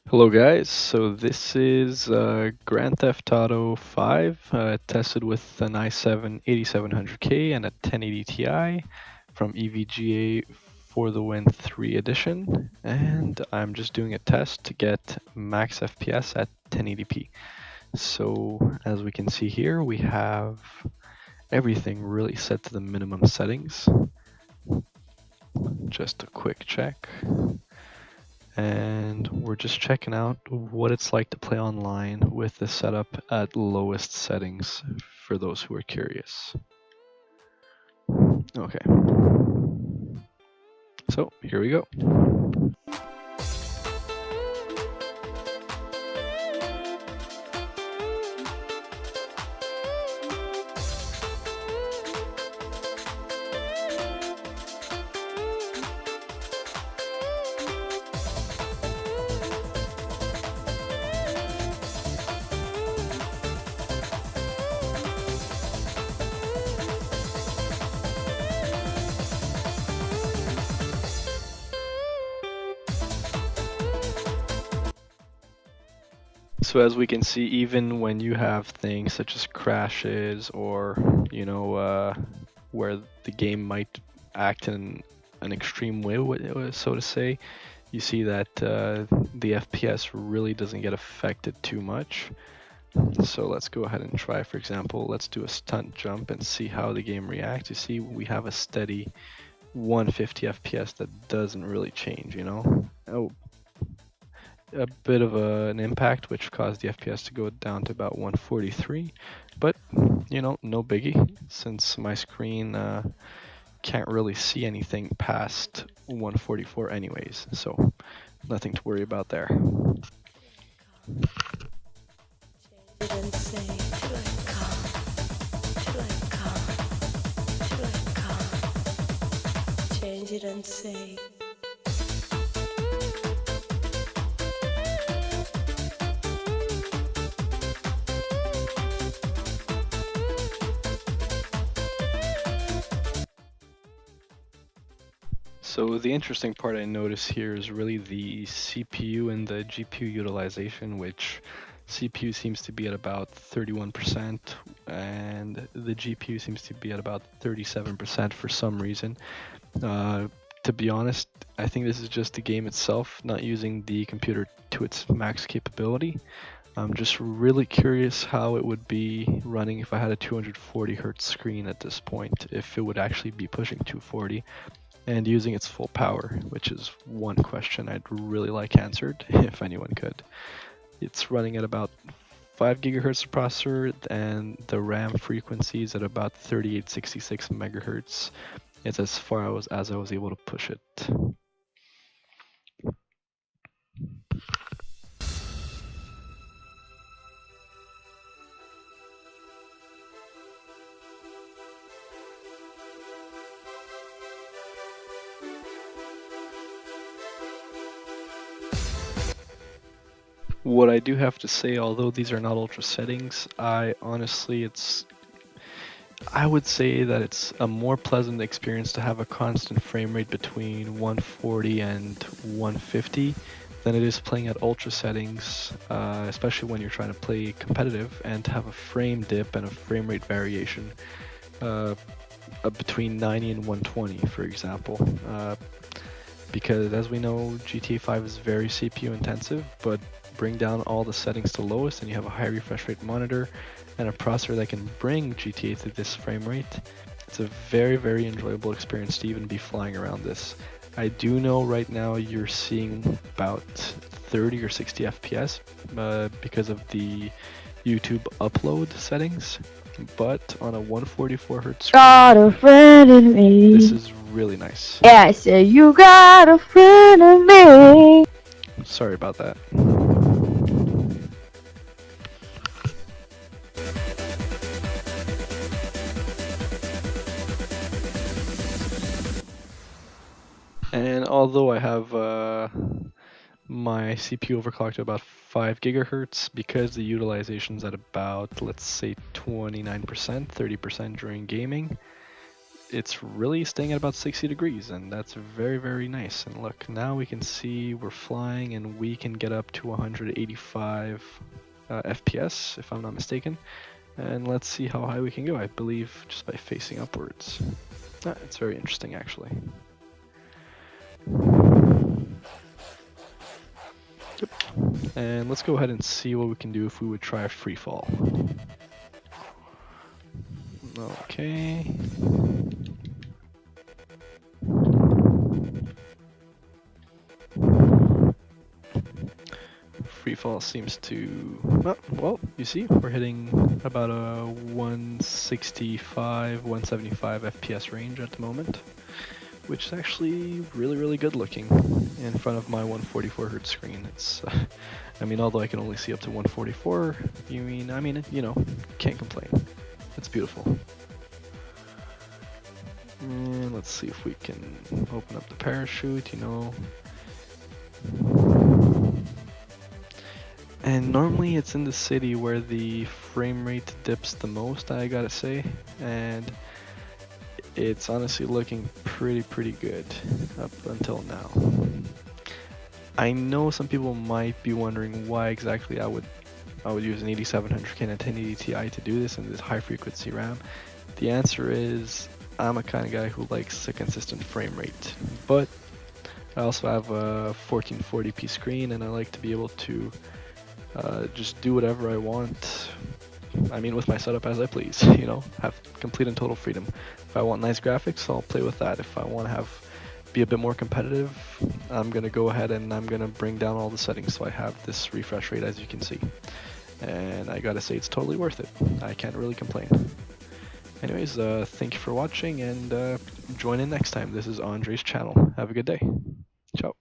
Hello guys, so this is Grand Theft Auto 5 tested with an i7 8700K and a 1080 Ti from EVGA for the Win 3 edition, and I'm just doing a test to get max FPS at 1080p. So as we can see here, we have everything really set to the minimum settings. Just a quick check. And we're just checking out what it's like to play online with the setup at lowest settings for those who are curious. Okay, so here we go. So as we can see, even when you have things such as crashes or, where the game might act in an extreme way, so to say, you see that the FPS really doesn't get affected too much. So let's go ahead and try, for example, let's do a stunt jump and see how the game reacts. You see, we have a steady 150 FPS that doesn't really change, Oh, a bit of an impact, which caused the FPS to go down to about 143, but no biggie, since my screen can't really see anything past 144 anyways, so nothing to worry about there. Change it and say. So the interesting part I notice here is really the CPU and the GPU utilization, which CPU seems to be at about 31% and the GPU seems to be at about 37% for some reason. To be honest, I think this is just the game itself not using the computer to its max capability. I'm just really curious how it would be running if I had a 240 Hz screen at this point, if it would actually be pushing 240 and using its full power, which is one question I'd really like answered if anyone could. It's running at about 5 gigahertz processor, and the RAM frequency is at about 3866 megahertz. It's as far as I was able to push it. What I do have to say, although these are not ultra settings, I would say that it's a more pleasant experience to have a constant frame rate between 140 and 150 than it is playing at ultra settings, especially when you're trying to play competitive, and to have a frame dip and a frame rate variation between 90 and 120, for example. Because as we know, GTA 5 is very CPU intensive, but bring down all the settings to lowest and you have a high refresh rate monitor and a processor that can bring GTA to this frame rate. It's a very, very enjoyable experience to even be flying around this. I do know right now you're seeing about 30 or 60 FPS because of the YouTube upload settings, but on a 144 Hz screen, got a friend in me. this is really nice. Yeah, I said you got a friend in me. Sorry about that. And although I have my CPU overclocked to about 5 gigahertz, because the utilization is at about, let's say, 29%, 30% during gaming, it's really staying at about 60 degrees, and that's very, very nice. And look, now we can see we're flying and we can get up to 185 FPS, if I'm not mistaken. And let's see how high we can go, I believe just by facing upwards. It's very interesting, actually. Yep. And let's go ahead and see what we can do if we would try a free fall. Okay. Freefall seems to, well, you see, we're hitting about a 165, 175 FPS range at the moment, which is actually really, really good looking in front of my 144 Hz screen. It's, I mean, although I can only see up to 144, you know, can't complain. It's beautiful. And let's see if we can open up the parachute, you know. And normally it's in the city where the frame rate dips the most, I gotta say, and it's honestly looking pretty good up until now. I know some people might be wondering why exactly I would use an 8700K and a 1080 Ti to do this in this high frequency RAM. The answer is I'm a kind of guy who likes a consistent frame rate, but I also have a 1440p screen and I like to be able to just do whatever I want. I mean, with my setup as I please, you know, have complete and total freedom. If I want nice graphics, I'll play with that. If I want to be a bit more competitive, I'm gonna go ahead and I'm gonna bring down all the settings so I have this refresh rate, as you can see. And I gotta say, it's totally worth it. I can't really complain. Anyways, thank you for watching, and join in next time. This is Andre's channel. Have a good day. Ciao.